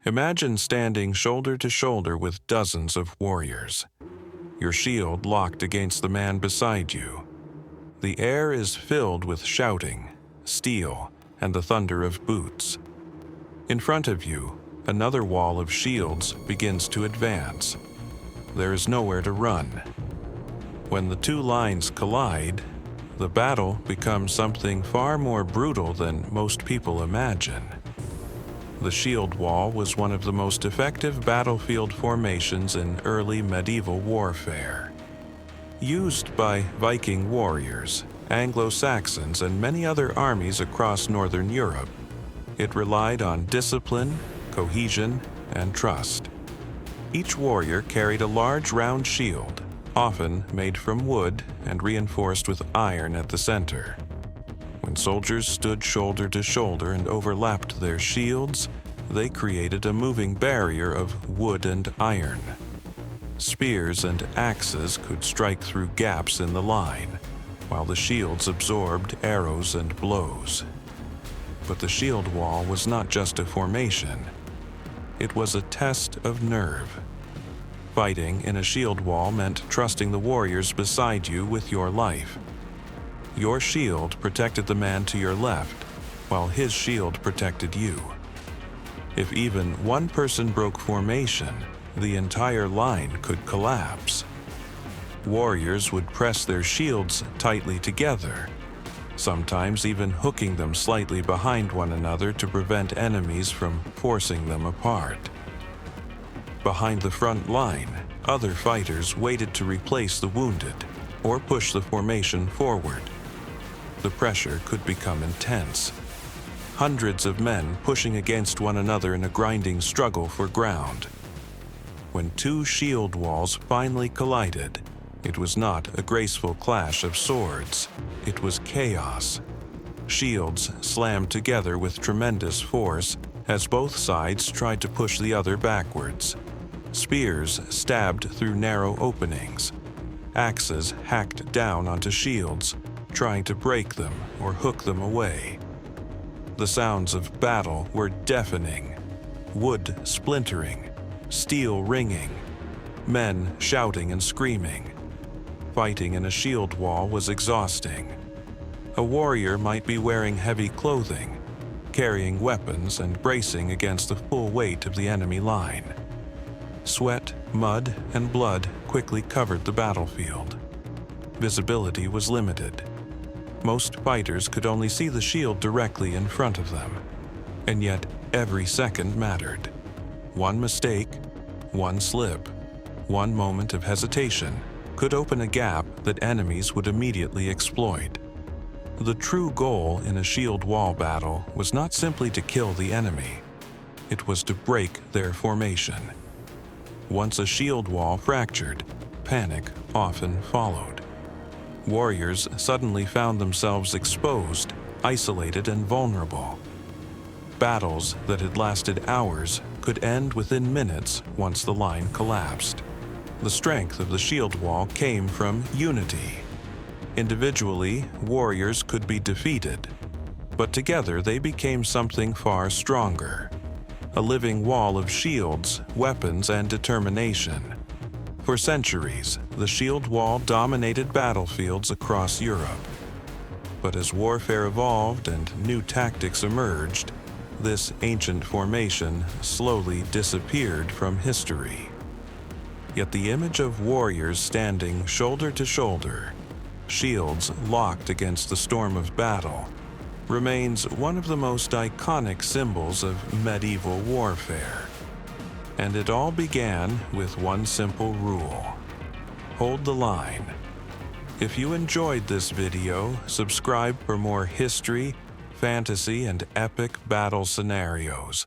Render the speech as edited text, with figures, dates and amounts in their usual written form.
Imagine standing shoulder to shoulder with dozens of warriors, your shield locked against the man beside you. The air is filled with shouting, steel, and the thunder of boots. In front of you, another wall of shields begins to advance. There is nowhere to run. When the two lines collide, the battle becomes something far more brutal than most people imagine. The shield wall was one of the most effective battlefield formations in early medieval warfare. Used by Viking warriors, Anglo-Saxons, and many other armies across Northern Europe, it relied on discipline, cohesion, and trust. Each warrior carried a large round shield, often made from wood and reinforced with iron at the center. When soldiers stood shoulder to shoulder and overlapped their shields, they created a moving barrier of wood and iron. Spears and axes could strike through gaps in the line, while the shields absorbed arrows and blows. But the shield wall was not just a formation. It was a test of nerve. Fighting in a shield wall meant trusting the warriors beside you with your life. Your shield protected the man to your left, while his shield protected you. If even one person broke formation, the entire line could collapse. Warriors would press their shields tightly together, sometimes even hooking them slightly behind one another to prevent enemies from forcing them apart. Behind the front line, other fighters waited to replace the wounded or push the formation forward. The pressure could become intense. Hundreds of men pushing against one another in a grinding struggle for ground. When two shield walls finally collided, it was not a graceful clash of swords. It was chaos. Shields slammed together with tremendous force as both sides tried to push the other backwards. Spears stabbed through narrow openings. Axes hacked down onto shields, trying to break them or hook them away. The sounds of battle were deafening. Wood splintering, steel ringing, men shouting and screaming. Fighting in a shield wall was exhausting. A warrior might be wearing heavy clothing, carrying weapons and bracing against the full weight of the enemy line. Sweat, mud, and blood quickly covered the battlefield. Visibility was limited. Most fighters could only see the shield directly in front of them, and yet every second mattered. One mistake, one slip, one moment of hesitation could open a gap that enemies would immediately exploit. The true goal in a shield wall battle was not simply to kill the enemy. It was to break their formation. Once a shield wall fractured, panic often followed. Warriors suddenly found themselves exposed, isolated, and vulnerable. Battles that had lasted hours could end within minutes once the line collapsed. The strength of the shield wall came from unity. Individually, warriors could be defeated, but together they became something far stronger. A living wall of shields, weapons, and determination. For centuries, the shield wall dominated battlefields across Europe. But as warfare evolved and new tactics emerged, this ancient formation slowly disappeared from history. Yet the image of warriors standing shoulder to shoulder, shields locked against the storm of battle, remains one of the most iconic symbols of medieval warfare. And it all began with one simple rule: hold the line. If you enjoyed this video, subscribe for more history, fantasy, and epic battle scenarios.